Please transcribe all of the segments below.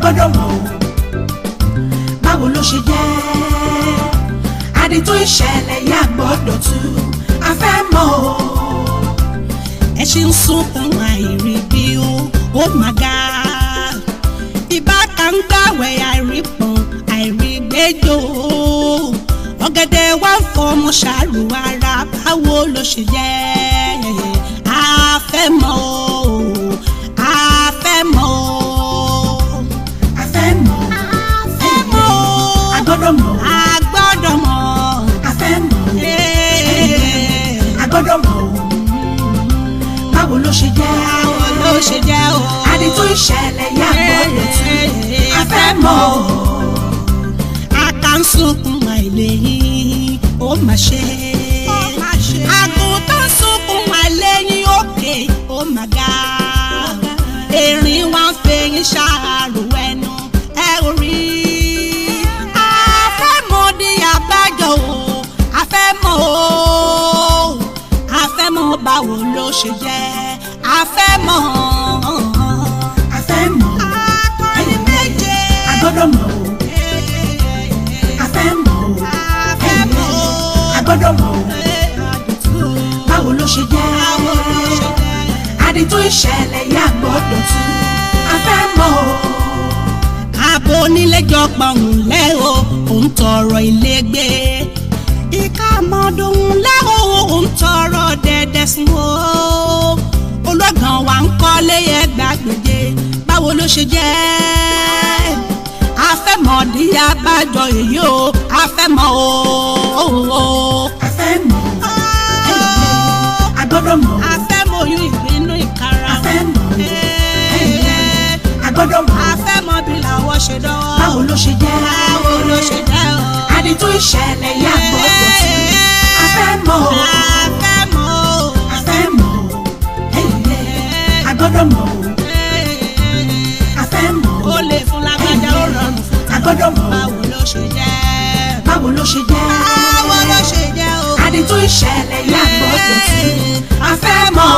agbọ́dọ̀ mọ̀ báwo ló ṣe jẹ́ àdìtú ìṣẹ̀lẹ̀ yà gbọ́dọ̀ tú a fẹ́ mọ̀ ẹ ṣe ń sunkún àìrí bí ó my God ìbákan gbàwẹ̀ àìrí pọ̀n àìrí gbẹ́jọ́ ọ̀gẹ̀dẹ̀ wá fọmọ ṣàrù ara báwo ló ṣe jẹ́ a fẹ́ mọ̀ a fẹ́ mọ̀ a fẹ́ mọ̀ a gbọ́dọ̀ mọ̀ a fẹ́ mọ̀ a gbọ́dọ̀ mọ̀ báwo ló ṣe jẹ́ o àdìtú ìṣẹ̀lẹ̀ yà gbọ́dọ̀ tú a fẹ́ mọ̀ sunkún àìlẹ́yìn ó mà ṣe àgùntàn sunkún àìlẹ́yìn òkè ó mà ga erin wá ń fẹ̀yìn ṣàrò ẹnu ẹ ò rí àfẹ́mọ̀dí àbájọ o àfẹ́mọ̀ báwo ló ṣe jẹ́ àfẹ́mọ̀ ẹni méje agbọ́dọ̀ mọ̀ agbọ́dọ̀ mọ̀ báwo ló ṣe jẹ́ àdìtú ìṣẹ̀lẹ̀ yà gbọ́dọ̀ tú a fẹ́ mọ̀ ààbò onílẹ̀jọ́ pọ̀hùn lẹ́ o òun tọrọ ilé gbé ìka mọ́dún lẹ́ o òun tọrọ dẹ́dẹ́ sùn o ológun wa ń kọ́lé ẹgbàgbèje báwo ló ṣe jẹ́ afẹ́mọ̀dí abájọ èyí o afẹ́mọ̀ o afẹ́mọ̀ agbọ́dọ̀ mọ̀ afẹ́mọ̀ oyún ìbínú ìkara afẹ́mọ̀ agbọ́dọ̀ mọ̀ afẹ́mọ̀ bí làwọn ṣe dánwọ́ báwo ló ṣe jẹ́ o àdìtú ìṣẹ̀lẹ̀ yà gbọ́dọ̀ tú afẹ́mọ̀ agbọ́dọ̀ mọ̀ afẹ́mọ̀ ó lè fún lágbájá ó rọrùn fún agbọ́dọ̀ mọ̀ báwo ló ṣe jẹ́ o àdìtú ìṣẹ̀lẹ̀ yà gbọ́dọ̀ tú afẹ́mọ̀.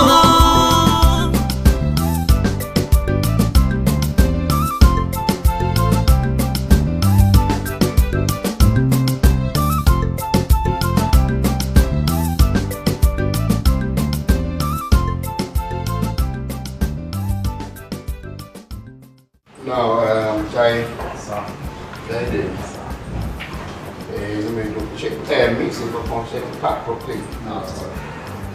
No, Jai, Jide. Let me check. Mixing for check pack properly. No, sorry.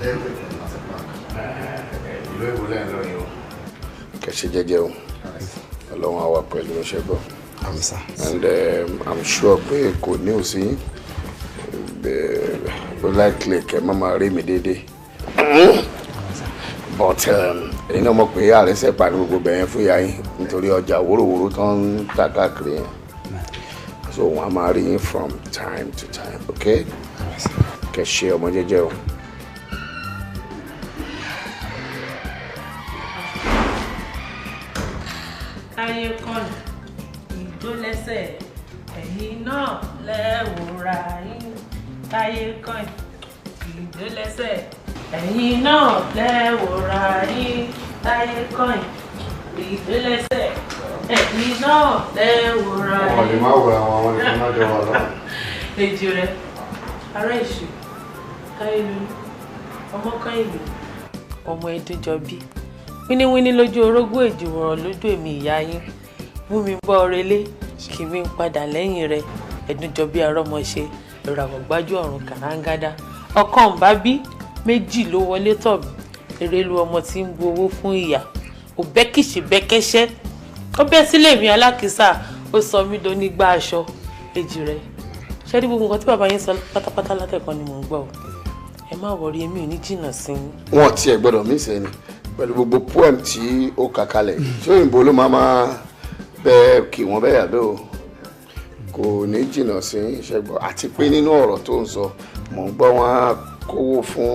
Everything as a pack. You will learn on you. Kẹ̀sì jẹ́jẹ́ o. Ọlọ́run á wà pẹ̀lú ṣẹ́gbọ́n. Àmín sà. And I'm sure pé kò ní òsì likely kẹ́ má máa rí mi déédéé. But ẹ̀yin náà mọ̀ pé ààrẹ sẹ́pà ní gbogbo bẹ̀yẹn fún ìyá yín nítorí ọjà wóróworó tó ń tà káàkiri yẹn. So wọ́n á máa rí yín from time to time, okay? Kẹ́ ṣe ọmọ jẹ́jẹ́ o. Ayé kan ìdólẹ́sẹ̀ ẹ̀yin náà lẹ́wòrà yín. Ayé kan ìdólẹ́sẹ̀ ẹ̀yin náà lẹ́wòrà yín. Ayé kan ìdólẹ́sẹ̀ ẹ̀yin náà lẹ́wòrà yín. Wọ́n lè má wòrà àwọn nìkan náà jọ wà lọ. Èjì rẹ̀ ará ìṣù káyélu ọmọ kan ìlú ọmọ ẹdúnjọbí wíníwíní lójú orógbó èjì wọ̀rọ̀ lójú èmi ìyá yín mú mi bọ́ ọrẹ́lé kì mí ń padà lẹ́yìn rẹ̀ ẹdúnjọbí arọ́mọṣe ìràwọ̀ gbájú ọ̀run kàrángádá ọkàn bá bí méjì ló wọlé tọ̀bí erelu ọmọ tí ń bu owó fún ìyá òbẹ́kìṣì bẹ́kẹ́ṣẹ́ ó bẹ́ sílé mi alákìísà ó sọ mí donígbà aṣọ èjì rẹ̀ ṣé rí gbogbo nǹkan tí bàbá yín sọ pátápátá látẹ̀kọ́ ni mò ń gbọ́ o ẹ má wọrí èmi ò ní jìnnà sí i. Wọ́n tiẹ̀ gbọ́dọ̀ mí sẹ́ni pẹ̀lú gbogbo poem tí ó kà kalẹ̀ ṣé òyìnbó ló máa bẹ́ẹ̀ kí wọ́n bẹ́ẹ̀ yàgbé o kò ní jìnnà sí ìṣẹ́gbọ́ àti pé nínú ọ̀rọ̀ tó ń sọ mò ń gbọ́ wọn á kówó fún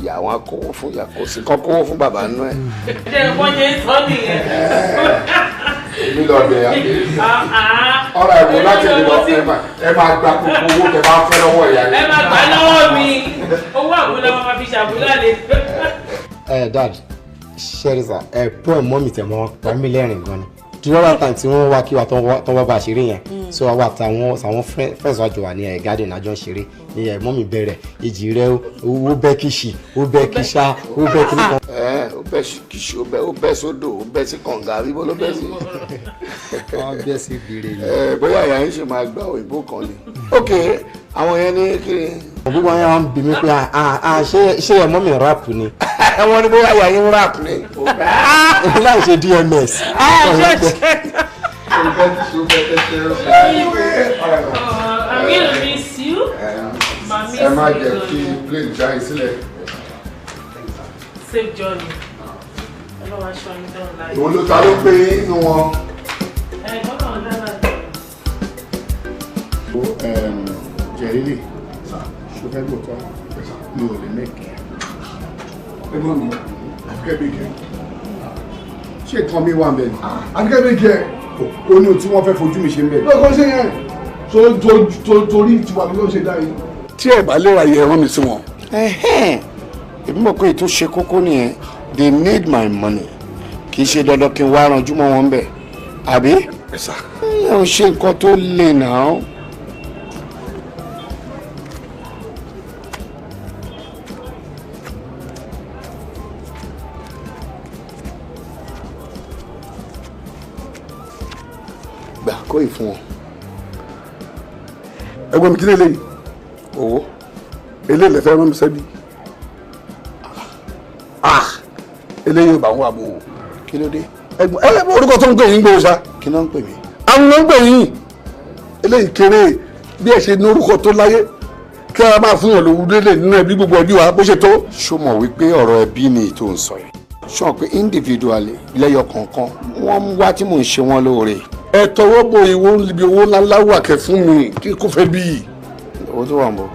ìyá wọn á kówó fún ìyá kò sí kán kówó fún bàbá nínú ẹ̀. ṣé wọ́n ṣe ń sọ nìyẹn. èmi lọ bẹ̀ yà ọ̀rọ̀ ẹ̀wọ̀n láti lè lọ ẹ máa gba gbogbo owó tẹ máa fẹ́ lọ́wọ́ ìyá rẹ̀. ẹ máa gbà lọ́wọ́ mi owó àbúlé wọn máa fi ṣàbúlé àlè. Dad, ṣẹ́rìsà poem mọ́mì tẹ̀ mọ́ pàmí lẹ́rìn gan ni. During time tí wọ́n wá kí wa tó wá bá ṣeré yẹn. So àwa àtàwọn friends wa jọ wà ní garden àjọ ń ṣeré. Ní mọ́mì bẹ̀rẹ̀ èjì rẹ̀ ó bẹ́ kìṣì, ó bẹ́ kìṣà, ó bẹ́ kìnìkan. Ó bẹ́ kìṣì, ó bẹ́ sódò, ó bẹ́ sí kànga, bíbó ló bẹ́ sí. Wọ́n bẹ́ sí gbére ni. Bóyá ìyá yín ṣe máa gba òyìnbó kan ni. Ok, àwọn yẹn ní kiri. Gbogbo wọn yẹn bí mi pé ṣé ẹ mọ́mì rap ni. Wọ́n ní bóyá ìyá yín rap ni. Láì ṣe DMS. I'm gonna miss you. Ẹ má jẹ́ kí plane já sílẹ̀. Safe journey. Ọlọ́wọ́ aṣọ mi dán láì. Ìwọ ló ta ló pé inú wọn. Gbọ́dọ̀ ń dára jù. Jẹ̀rìlì, ṣùgbọ́n gbọ́tọ̀ mi ò lè mẹ́kẹ́. Ẹgbọ́n mi, akẹ́bẹ̀kẹ́. Ṣé ìtàn mi wà bẹ́ẹ̀ ni? Akẹ́bẹ̀kẹ́. Ó ní tí wọ́n fẹ́ fojú mi ṣe ń bẹ̀. Lọ́kọ́ ṣe yẹn. Torí tiwa bí ó ṣe dá yìí. Tí ẹ̀ bá léra yẹ ẹ̀rọ mi sí wọn. Èmi mọ̀ pé ètò ṣe kókó nìyẹn. They need my money. Kì í ṣe dandan kí n wá ranjú mọ́ wọn bẹ̀. Àbí? Ẹ̀sà. Ẹ ò ṣe nǹkan tó le náà. Gbà kó ìfún wọn. Ẹgbẹ́ mi kí lè léyìí? Owó. Eléyìí lè fẹ́ rán mi sẹ́bí. Eléyìí ò bá wà mọ́ o. Kí ló dé? Ẹgbẹ́ orúkọ tó ń pè yín gbòó ṣá. Kí ló ń pè mí? Àwọn ló ń pè yín. Eléyìí kéré bí ẹ ṣe ní orúkọ tó láyé kí a máa fún yàn lówó délé nínú ẹbí gbogbo ẹbí wa bó ṣe tó. Ṣó mọ̀ wípé ọ̀rọ̀ ẹbí ni tó ń sọ yìí? Ṣọ́ pé individually lẹ́yọ kọ̀ọ̀kan wọ́n ń wá tí mò ń ṣe wọ́n lóore. Ẹ tọwọ́ bọ ìwọ níbi owó ńláńlá wà kẹ fún mi kí kò fẹ́ bí. Owó tó wà ń bọ̀.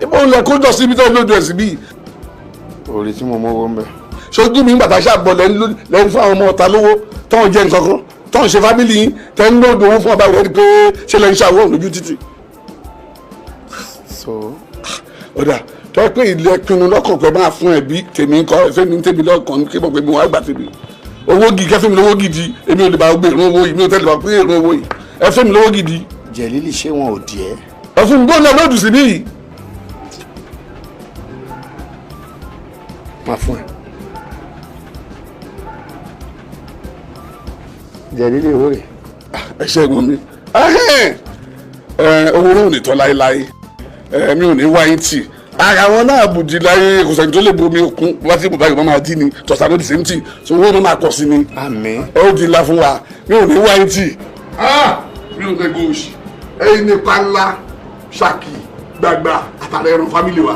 Ibo ń lẹ kó jọ síbi tó lójú ẹ̀ síbí. Orí tí mo mọ́wọ́ ń bẹ̀. Ṣojú mi ń bàtà ṣàgbọ́ lẹ́yìn fún àwọn ọmọ ọ̀tá lówó tọ́wọ́n jẹ́ nǹkan kan tọ́wọ́n ṣe fámìlì yín tẹ́ ń lóòdù owó fún ọba ìwé pé ṣe lẹ́yìn ṣàwọ́ lójú títì. Ọ̀dà tọ́ pé ilé pinnu lọ́kàn pé máa fún ẹbí tèmi ń kọ́ ẹ̀fẹ́ mi ń tèmi lọ́kàn kí mo pè mí wá gbà tèmi. Owó gidi kẹfẹ́ mi lówó gidi èmi ò lè bá gbé ìrún owó yìí mi ò tẹ́lẹ̀ bá pé ìrún owó yìí ẹfẹ́ mi lówó gidi. Jẹ̀lílì ṣé wọn ò díẹ̀? Ẹfún mi gbọ́dọ̀ lóòdù sí níyì. Máa fún ẹ. Jẹ̀lílì owó rẹ̀. Ẹ ṣe ẹ̀gbọ́n mi. Owó náà ò ní tọ́ láéláé. Mi ò ní wáyé tì. Ara wọn náà bùdí láyé kò sẹ́ni tó lè bomi òkun wá sí ìbùbá ìbọn máa dín ni tọ̀sán ló di sí ti so owó náà máa pọ̀ sí ni. Àmín. Ẹ ó di ńlá fún wa mi ò ní wáyé tì. Mi ò ní gbé oṣù ẹyin nípa ńlá ṣáàkì gbàgbà àtàrà ẹran fámìlì wa.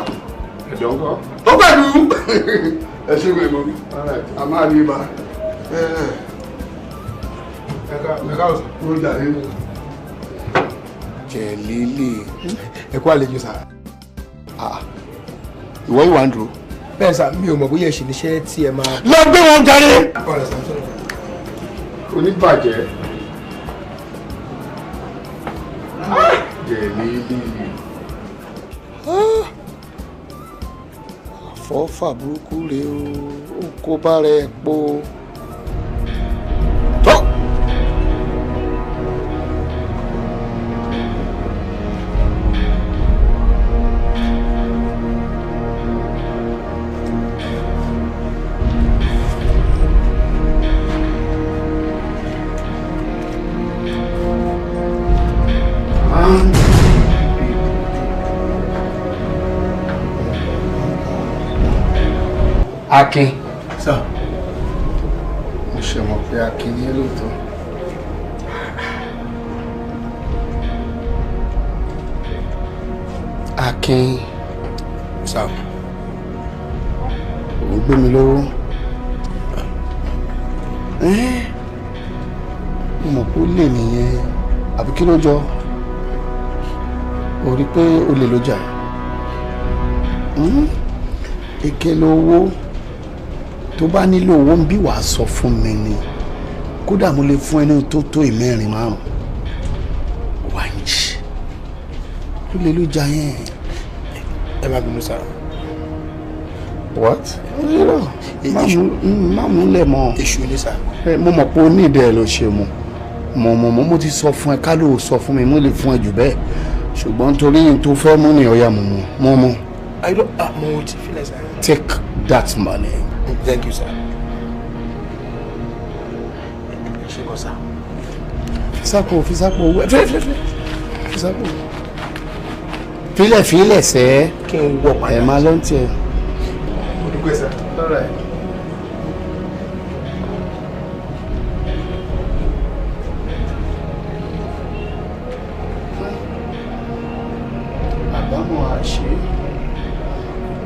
Ẹ̀dọ̀ ńkọ́. Tó pẹ̀lú ẹ ṣe wẹ̀ mọ́ mi. A máa rí ibà. Ẹ̀ka ọ̀sán ló jà nínú. Jẹ̀lílì. Ẹ kú àlejò sáà. Ìwọ ìwà ń dúró. Bẹ́ẹ̀ sà mi ò mọ̀ bóyá ẹ̀ṣìn níṣẹ́ tí ẹ máa. Lọ gbé wọn jáde. Oníbàjẹ́. Jẹ̀lílì. Àfọ́fà burúkú rèé o, ó kó bá rẹ̀ po. Tọ́. Akin. Sọ. Mo ṣe mọ̀ pé Akin ní lóòótọ́. Akin. Sọ. Ò ń gbé mi lówó. Mo mọ̀ pé ó lè nìyẹn. Àbí kí ló jọ? O rí pé o lè ló jà. Èké lówó. Tó bá nílò owó ń bí wàá sọ fún mi ni kódà mo lè fún ẹni tó tó ìmẹ́rin márùn wá ń jí ló lè ló jà yẹn. Ẹ má bínú sáà. What? má mú lẹ̀ mọ́. èṣù ni sà. mo mọ̀ pé ó ní ìdẹ́ ló ṣe mo ti sọ fún ẹ ká ló sọ fún mi mo lè fún ẹ jù bẹ́ẹ̀ ṣùgbọ́n torí n tó fẹ́ mú ni ọ̀ya mo. I don't mo ti fi lẹ̀ sà. Take that money. Thank you sir. ṣe kọ sà. Fisapo filẹ̀ sẹ́ kí n wọ padà. ẹ̀ máa ló ń tiẹ̀. mo dúpẹ́ sà. All right. àbámọ̀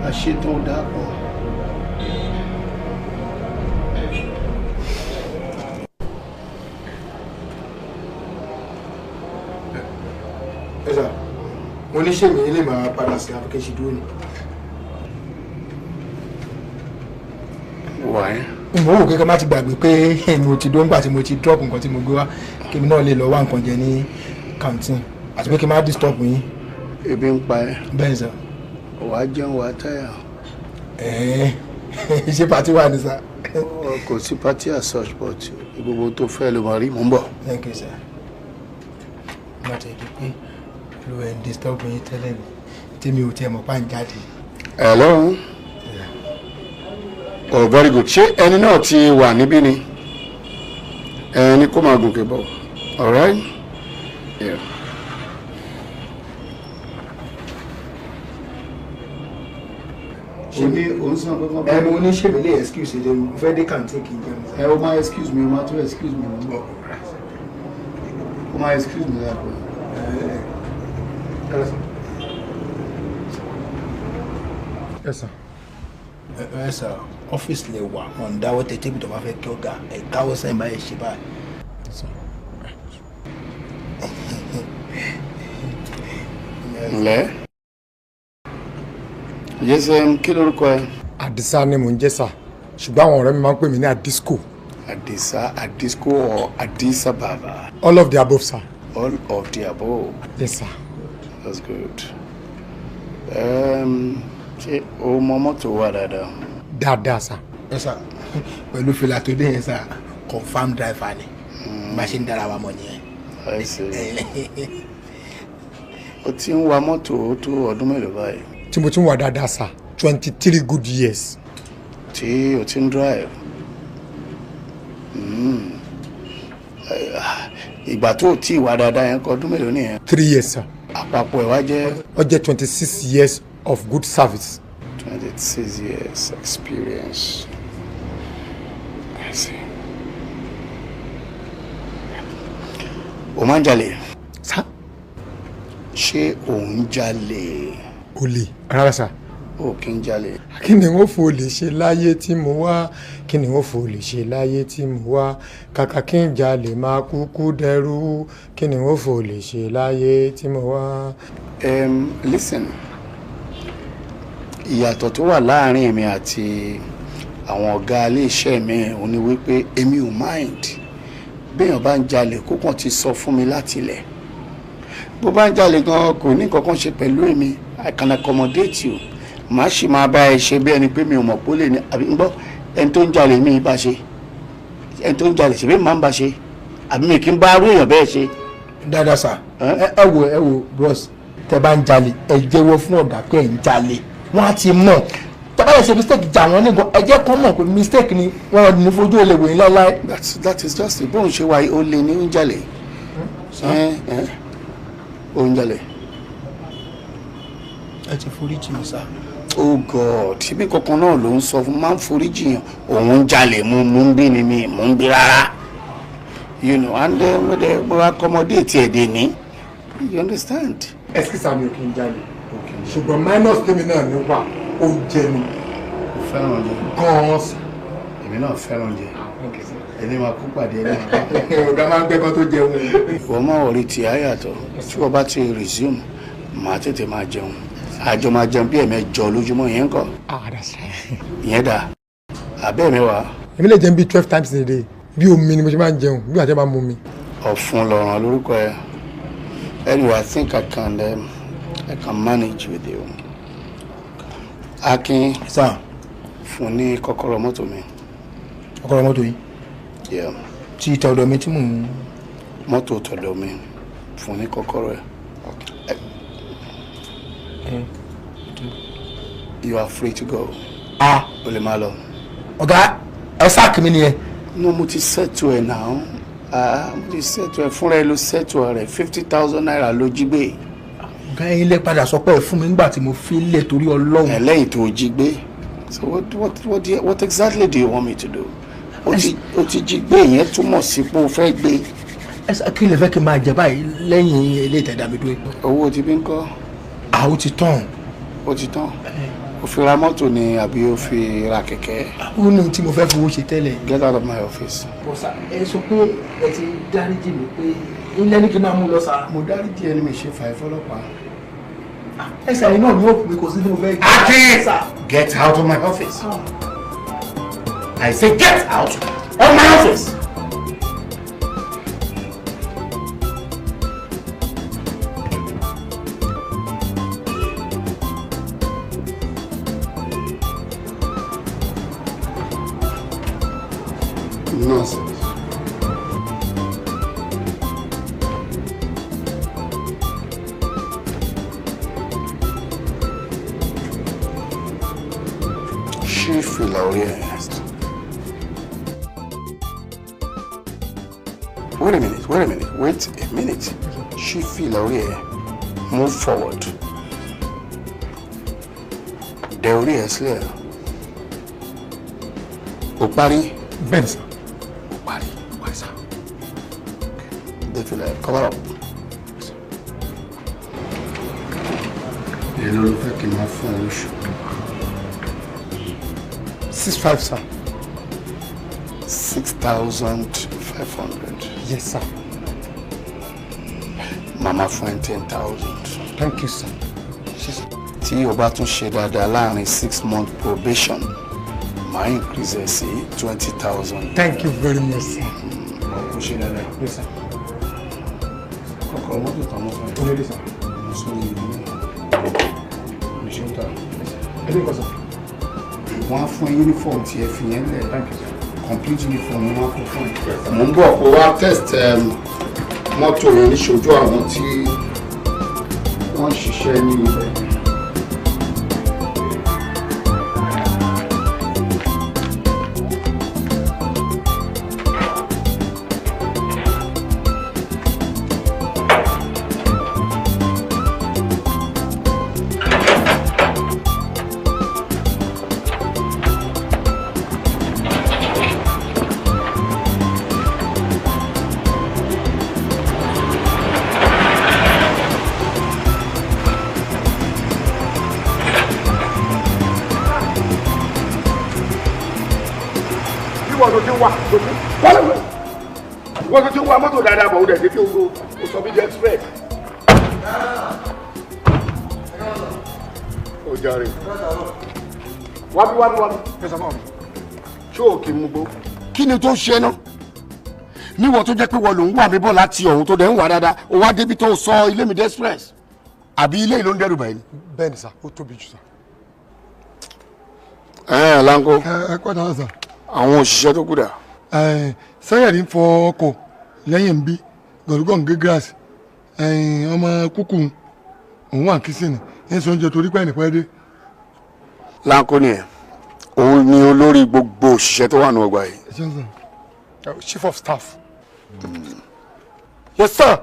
àṣẹ tó dàpọ̀. ẹ sà mo ní ṣé mi lè máa padà sí application dúró ni. why. mo wò kékeré má ti gbàgbé pé mo ti dó ńgbà tí mo ti drop nǹkan tí mo gbé wá kí mi náà lè lọ wá nǹkan jẹ ní canteen àti pé kí n má disturb yín. ebi ń pa ẹ́. bẹ́ẹ̀ sà. wàá jẹun wàá táyà. ṣé pàtí wà ní sà. kò sí party as such but gbogbo tó fẹ́ ló máa rí mò ń bọ̀. thank you sir. má ti di pé ló ẹ̀ ń disturb yín tẹ́lẹ̀ mi tí mi ò tiẹ̀ mọ̀ pa ń jáde. hello. oh very good ṣé ẹni náà ti wà níbí ni ẹni kó máa gòkè bọ̀ all right. Yeah. mo ní ṣèmi lè excuse ẹ mo fẹ́ dé canteen kì í jẹun. o máa excuse me o máa tó excuse me o máa excuse me lápò. ẹ sà ọ́fíìsì lè wà wọn dáwọ́ tẹ tẹ́bí tó bá fẹ́ kí ọ̀gá ẹ̀ káwọ́ sẹ́yìn báyìí ṣe báyìí. ǹlẹ́ jẹ́sẹ̀ kí lórúkọ ẹ. Àdìsá ni mò ń jẹ́ sà ṣùgbọ́n àwọn ọ̀rẹ́ mi máa ń pè mí ní Àdìsco. Àdìsco or Àdìsá bàbá. All of the above sir. All of the above. Yes sir. That's good. Ṣé o mọ mọ́tò wa dáadáa? Dáadáa sà. ẹ sà pẹ̀lú fìlà tó dé yẹn sà confam driver ni bá ṣe ń dára wa mọ̀ nìyẹn. I see. O ti ń wa mọ́tò ó tó ọdún mélòó báyìí? Tí mo ti ń wà dáadáa sà 23 good years. Tí o ti ń drive? Ìgbà tó o tí wà dáadáa yẹn kọ́ ọdún mélòó nìyẹn? 3 years sir. Àpapọ̀ ẹ̀ wá jẹ́? Ó jẹ́ 26 years of good service. 26 years experience. I see. O máa ń jalè? Sá. Ṣé o ń jalè? Olè rárá sà. O kì í jalè. Kí ni wọ́n fò lè ṣe láyé tí mo wá? Kí ni wọ́n fò lè ṣe láyé tí mo wá? Kàkà kí n jalè máa kúkú dẹrú. Kí ni wọ́n fò lè ṣe láyé tí mo wá? Listen, ìyàtọ̀ tó wà láàrin èmi àti àwọn ọ̀gá iléeṣẹ́ mi ò ní wípé èmi ò mind béèyàn bá ń jalè kó kàn ti sọ fún mi láti ilẹ̀ bó bá ń jalè gan kò ní kankan ṣe pẹ̀lú èmi I can accommodate you màá sì máa bá ẹ ṣe bí ẹni pé mi ò mọ̀ pé ó lè ní àbí ń gbọ́ ẹni tó ń jalè mi bá ṣe ẹni tó ń jalè ṣe bí màá ń bá ṣe àbí mi kì í bá arú èèyàn bẹ́ẹ̀ ṣe. dáadáa sà ẹ wo bros tẹ bá ń jalè ẹ jẹ́wọ́ fún ọ̀gá pé ẹ ń jalè wọ́n á ti mọ̀ tọ́ba yẹn ṣe mistake jà wọ́n nígbà ẹ jẹ́ kọ́ mọ̀ pé mistake ni wọ́n ní fojú olè wòye láéláé. that is just it bóun ṣe wáyé ó lè ní oúnjalè oúnjalè. ẹ ti foríjì mi sá. oh god ṣebí kankan náà ló ń sọ fún máa ń foríjì yàn òun ń jalè mú ń bí ni mi mú ń bí rárá you know and mo accommodate ẹ̀ dé ní you understand. Ẹ̀sìkìsà mi ò kí n jalè ṣùgbọ́n minus tèmi náà ní wà ó jẹ mi. mo fẹ́ràn oúnjẹ. gan-an sí. èmi náà fẹ́ràn oúnjẹ. ẹni máa kú pàdé ẹni máa kú. ọ̀gá máa ń gbẹ́ kan tó jẹun. ìwọ máa wọrí tí a yàtọ̀ tí wọ́n bá ti resume màá tètè máa jẹun àjọ máa jẹun bí ẹ̀mẹjọ lójúmọ́ yẹn ń kọ́. ìyẹn dà abẹ́ mi wá. èmi lè jẹun bí 12 times a day bí omi ni mo ṣe máa ń jẹun bí àti máa ń mu mi. ọ̀fun lọ̀ràn lórúkọ ẹ anyway I think I can manage with you. Akin sir fún ní kọ́kọ́rọ́ mọ́tò mi. Kọ́kọ́rọ́ mọ́tò yìí. Yeah. Tí tọ̀dọ̀ mi tí mò ń. Mọ́tò tọ̀dọ̀ mi fún ní kọ́kọ́rọ́ ẹ̀. You are free to go. O lè máa lọ. Ọ̀gá ẹ sáàkì mi nìyẹn. No, mo ti settle ẹ̀ náà. Mo ti settle ẹ̀ fúnra ẹ ló settle rẹ̀ 50,000 naira ló jí gbé. Ọ̀gá ẹ̀yin lè padà sọ pé ẹ fún mi nígbà tí mo fi lè torí Ọlọ́run. Ẹlẹ́yìn tó jí gbé. So what exactly do you want me to do? O ti jí gbé yẹn túmọ̀ sí pé o fẹ́ gbé. Ẹ sá kí lè fẹ́ kí n máa jẹ báyìí lẹ́yìn ilé ìtajà mi dúró. Owó ti bí ń kọ́. Ó ti tán. Ó ti tán. O fi ra mọ́tò ni àbí o fi ra kẹ̀kẹ́? Ó ní tí mo fẹ́ fowó ṣe tẹ́lẹ̀. Get out of my office. Bọ́sà ẹ sọ pé ẹ ti dáríjì mi pé ilé ní kí n máa mú lọ sá. Mo dáríjì ẹni mi ṣe fàáyé fọlọ́pàá. Ẹ sàyẹn náà ni ó pè kò sí ní mo fẹ́. Akin! Get out of my office. I say get out of my office. Nonsense. She feel aroused. Wait a minute. She feel aroused. Move forward. The aroused there. Opari. Benson. Cover up. You know, if I can have fun, 6,500, sir. 6,500. Yes, sir. Mama fún 10,000. Thank you, sir. Tí o bá tún ṣe dáadáa láàrin 6-month probation, máa increase ẹ̀ sí 20,000. Thank you very much, sir. Mo ṣe dáadáa. Yes, sir. Ọkọ̀ mọ́tò tán mọ́ fún ẹ. Olórí, sir. Mo sọ ní ìlú náà. Mo ṣe ń ta. Ẹ ní nǹkan, sir. Wọ́n á fún uniform tí ẹ fi yẹn lẹ̀. Thank you, sir. Complete uniform ni wọ́n á kó fún ẹ. Mo ń bọ̀ kó wá test mọ́tò yẹn níṣojú àwọn tí wọ́n ń ṣiṣẹ́ ní ibẹ̀. Wọ́n tó ti ń wá mọ́tò dáadáa bọ̀ ó dẹ̀ dédé o sọ bí jẹ́ express. Ó jàre. Wá bí. Ṣé o kì í mú gbó? Kí ni tó ń ṣe náà? Níwọ̀n tó jẹ́ pé wọ́n ló ń wà mí bọ̀ láti ọ̀hún tó dẹ̀ ń wà dáadáa, ó wá débi tó sọ ilé mi dé express. Àbí ilé ìlú ń dẹ́rù báyìí. Bẹ́ẹ̀ni, sir. Ó tóbi jù, sir. Lanko. Ẹ pàdánù, sir. Àwọn òṣìṣẹ́ tó kù dà. Sanyeri ń fọ ọkọ̀ lẹ́yìn bí gọ̀lúgọ̀ gé grass ọmọ kúkú òun wà kìsìnì ń sọ oúnjẹ torí pẹ́ nípa ẹdẹ. Lanko ni ẹ òun ni olórí gbogbo òṣìṣẹ́ tó wà ní ọgbà yìí. Chief of staff. Yes, sir.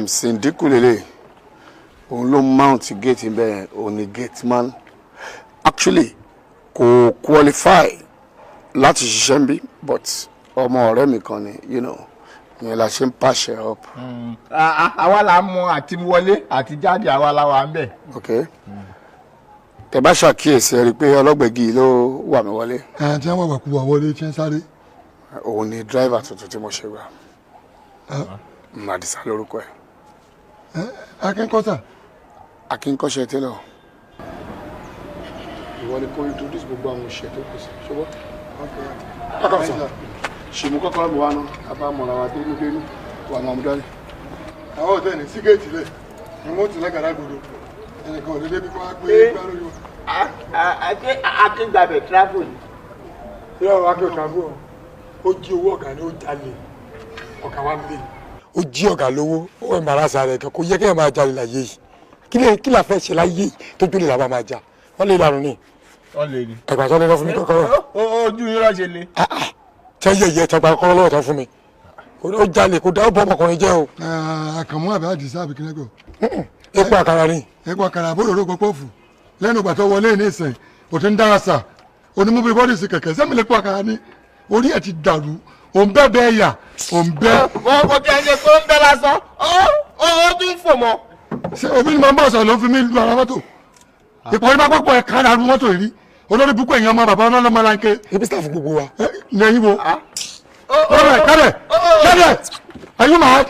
Sindiku lele òun ló mount gate bẹ́ẹ̀ òun ni gate man actually kò qualify láti ṣiṣẹ́ ń bí but ọmọ ọ̀rẹ́ mi kan ni ìyẹn la ṣe ń pàṣẹ up. Àwa la mọ àti wọlé àti jáde àwa la wà ń bẹ̀. Okay. Tẹ́ bá ṣàkíyèsí ẹ rí i pé ọlọ́gbẹ̀gì ló wà mí wọlé. Tí wọ́n wà kú wà wọlé tí wọ́n sáré. Òun ni driver tuntun tí mo ṣe gbà. Màdìsá lórúkọ ẹ̀. Akínkọ́sà. Akínkọ́ṣẹ́ tẹ́lọ̀. Ìwọ ni kò introduce gbogbo àwọn òṣìṣẹ́ tó kù sí ṣọwọ́. Kọ́kọ́ ṣèmú kọ́kọ́ mi wá náà abá mọ̀ra wa dénúdénú wà náà mú dání. Àwọn òtẹ́ ní sígẹ́ẹ̀tì lẹ̀. Ìwọ́n ti lágàrá gbòdò. Ẹnìkan ò dédé bí wọ́n á gbé gbá lórí wọn. Akíngbàbẹ̀ travel. Ṣé ọ̀rọ̀ akẹ́ travel ó jí owó ọ̀gá ni ó jalè ọ̀gá wa nílé. Ó jí ọ̀gá lówó ó ń bára sa rẹ̀ kan kó yẹ kí ẹ máa jalè láyé yìí. Kí la fẹ́ ṣe láyé yìí tó jólè làwọn máa jà. Wọ́n lè lànà ní. Wọ́n lè ní. Ẹ̀gbà tó lé lọ fún mi kọ́kọ́rọ́. Ojú yín ránṣẹ́ le. Tẹ́ yẹ̀yẹ́ tẹ́ gba kọ́kọ́rọ́ lọ́wọ́ tán fún mi. Ó jalè kó dá ó bọ́ ọmọkùnrin jẹ́ o. Àkànmú àbí àdìsá àbí kílẹ̀kọ̀. Epo àkàrà ni. Epo àkàrà àbúrò ló gbọ́ pọ́ọ̀fù. Lẹ́nu ìgbà tó wọlé ní ìsìn ò ti ń dára sà. Onímọ̀bí bọ́ọ̀lì sí kẹ̀kẹ́ sẹ́mi lè po àkàrà ni. Orí ẹ̀ ti dàrú. Òun bẹ́ẹ̀ bẹ́ẹ̀ yà. Òun bẹ́ẹ̀. Wọ́n kò tẹ́ ṣe pé ó ń bẹ́ lásán. Ó tún fò mọ́. Ṣé omi ni mo ń bọ̀ sọ̀rọ̀ ló fi mí lu ara mọ́tò? Ìpò orí bá pọ̀pọ̀ ẹ̀ kára arú mọ́tò yìí rí. Olórí búkú ẹ̀yàn ọmọ bàbá ọlọ́mọ láńké. Ibi sáà fún gbogbo wa. Lẹ́yìn wo? Kẹ́lẹ̀ are you mad?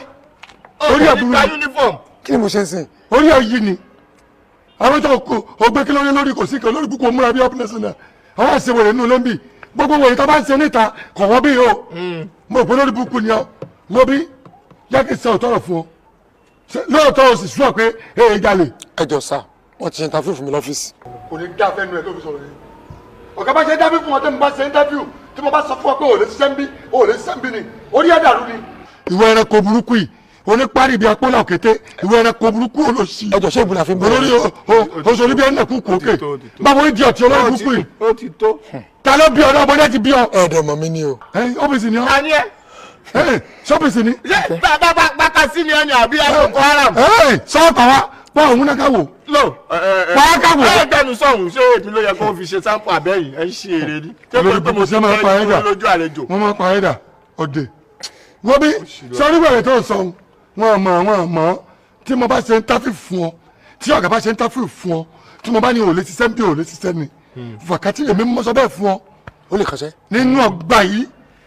Orí àbúrò kí ni mo ṣe ń sìn? Orí ẹ̀yí ni. Àwọn tó ògbé kí lórí lórí kò sí kan lórí búkú múra bí ọ́pínẹ́sì náà. Àwọn àṣewèrè nínú ló ń bì. Gbogbo wòye tó bá ń ṣe níta kọ̀ wọ́n bí o. Mo rò pé lórí búkú ni ọ. Mo bí jẹ́ kí n sọ òtọ́rọ̀ fún ọ. Lóòótọ́ o sì sọ pé èè jalè. Ẹ jọ sá, wọ́n ti ṣe interview fún mi lọ́fíìsì. Kò ní dá fẹ́nu ẹ̀ tó fi sọ̀rọ̀ yìí. Ọ̀gá bá ṣe interview fún ọ tẹ́ mo bá ṣe interview tí mo bá sọ fún ọ pé ò lè ṣiṣẹ́ ń bí ò lè ṣiṣẹ́ ń bí ni orí ẹ̀ dàrú ni. Ìwọ ẹranko burúkú yìí oníparí bíi apólà òkété ìwọ ẹranko burúkú olóṣì. Ẹjọ ṣé ìbùnà fi ń bọ olórí oṣooṣi bíi ẹnìkú kú òkè báwo ìdí ọtí olórí burúkú yìí. Ó ti tó. Ta ló bí ọ náà bọ́dẹ́ ti bí ọ. Ẹ̀ẹ́dẹ̀ mọ̀ mi ni o. Ọ́fíìsì ni ọ. Ta ni ẹ? Ṣọ́fíìsì ni. Bàkà sí ni ẹni àbí Boko Haram. Sọ́ọ̀kà wa pọ̀ òun náà ká wò. Pàá ká wò. Ẹgbẹ́nu sọ̀hún ṣé èmi ló yẹ kó fi ṣe sáǹpù àbẹ́yìn ẹ̀ ń ṣe èrè ni. Olórí burúkú ṣe máa pa ẹ̀dà. Wọ́n máa pa ẹ̀dà ọ̀dẹ̀. Wọ́n bí sọ́rí wẹ̀rẹ̀ tó sọ wọn mọ̀ tí mo bá ṣe ń táfì fún ọ tí ọ̀gá bá ṣe ń táfì fún ọ tí mo bá ní òòlè ṣiṣẹ́ bí òòlè ṣiṣẹ́ ni fàkàtì èmi mọ́ sọ bẹ́ẹ̀ fún ọ. Ó lè kọ́ṣẹ́. Nínú ọgbà yìí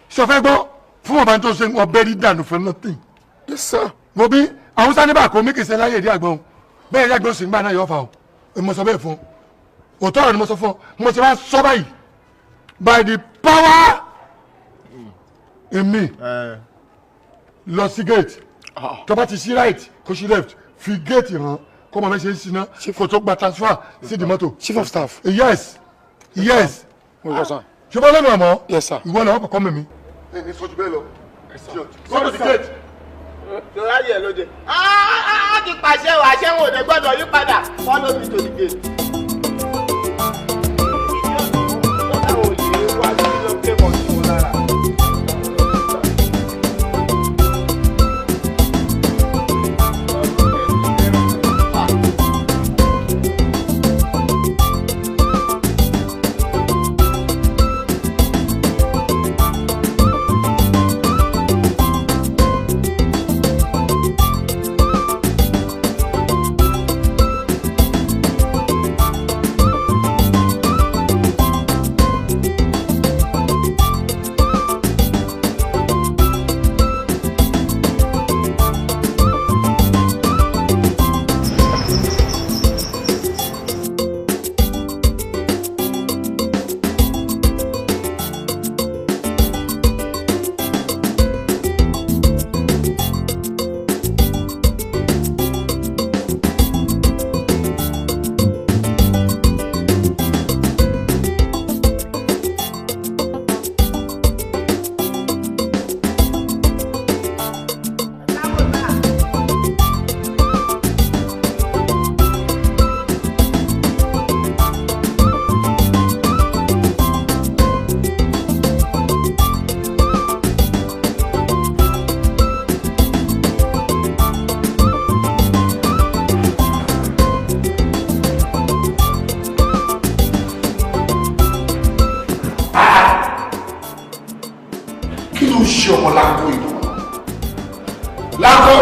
sọfẹ́ gbọ́ fún ọba tó ṣe ọbẹ̀ rí dànù for nothing. Yes sir. Mo bí àwọn sáníbà kò mí kì í ṣe láyé ìdí àgbọn bẹ́ẹ̀ yàgbọ́n sì ń gbà náà yọ fà o mo sọ bẹ́ẹ̀ fún ọ òótọ́ ọ̀rọ̀ ni mo sọ fún ọ mo ti wá sọ báyìí by the power in me lọ sí gate tó bá ti sí right kó sí left fi gate hàn kó mọ̀ mẹ́sẹ̀ sí náà kó tó gba transfer sí di mọ́tò. Chief of staff. Yes. Ṣùgbọ́n lẹ́nu àmọ́ ìwọ náà kọ̀kọ́ mẹ́mi. ẹ ní sọ́jú bẹ́ẹ̀ lọ go to the gate. Láyé ẹ̀ lóde. Á ti pàṣẹ o, àṣẹ wọn ò dé gbọ́dọ̀ yí padà. Follow me to the gate. Ìjọba òye wá sí ló ké mọ̀ sí wọn lára. ṣe ọmọ lágbo ìlú lágbo.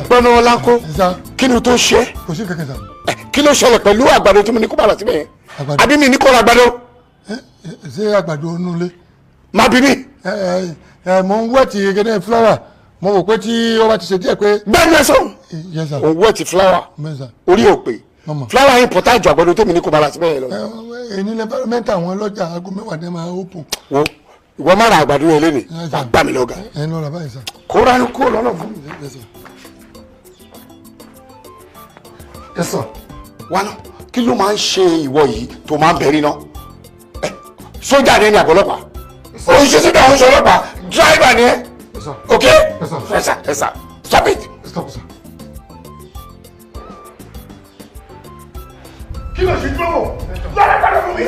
Gbọ́nà Ọlákó, kí ni tó ṣe? Kò sí kankan sá. kí ló ṣẹlẹ̀ pẹ̀lú àgbàdo tí mo ní kó bàlá síbẹ̀ yẹn àbí mi ní kó ra àgbàdo. ṣé àgbàdo onúlé. má bí mi. mo ń wẹ́ẹ̀tì gẹ́gẹ́ fúláwà mo rò pé tí ó bá ti ṣe díẹ̀ pé. bẹ́ẹ̀ ni ẹ sọ òun wẹ́ẹ̀tì fúláwà orí ò pé fúláwà yìí pọ̀tà àjọ àgbàdo tó mi ní kó bàlá síbẹ̀ yẹn lọ. èyí ní mẹ́ta àwọn ọlọ́jà aago mẹ́wàá dẹ́ máa open. wo ìwọ má ra àgbàdo yẹn lé ní gbà mí lọ́gà. ẹ ń lọ rà báyìí sá. kó ránú kó lọ́nà fún mi. ẹ sọ wá náà kí ló máa ń ṣe ìwọ yìí tó máa ń bẹ̀rí náà sójà ni àbọ̀lọ́pàá oṣù sídà oṣù ọlọ́pàá dráìbà ni ẹ ok ẹsà stop it. kí ló ṣe dúró lọ́dọ̀ padà fún mi.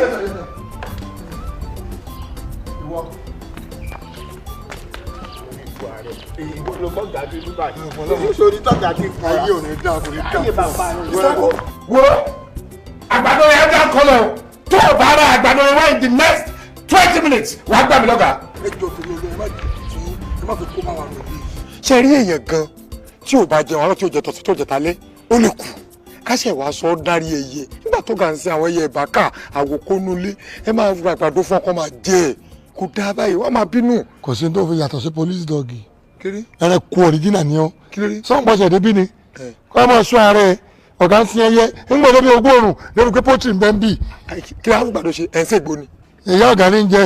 ìwọ ló mọ gàdú nígbà yìí sórí tọ́jà ti fún ayé òní dá òní dá ayé bàbá rẹ. wo àgbàdo yẹn dá kọlọ tó o bá ra àgbàdo yẹn wá in the next 20 minutes wà á gbà mí lọ́gà. ẹ jọ tó lọ ẹ má fi kó máa wà lóde. ṣe rí èèyàn gan tí ò bá jẹun àwọn tí ò jẹ tọ̀sí tó jẹ talẹ́ ó lè kú káṣẹ̀ wàá sọ ọ́ dárí ẹyẹ nígbà tó gà ń sin àwọn ẹyẹ ìbákà àwòkónúlé ẹ máa ra àgbàdo fún ọkọ máa jẹ ẹ kò dáa báyìí wọ́n máa bínú. kò sí ní tó fi yàtọ̀ sí police dog ẹrẹ kú ọ̀ríjìnà ni ọ́ sọ́npọ̀ṣẹ̀ débi ni kọ́ máa sún ààrẹ ọ̀gá ń sin ẹyẹ ń gbọ́dọ̀ bí ogún òrùn lórí pé pọ́tì ń bẹ́ ń bì. kí wàá gbàdo ṣe ẹ̀ ń ṣègbó ni. ìyá ọ̀gá ní ń jẹ.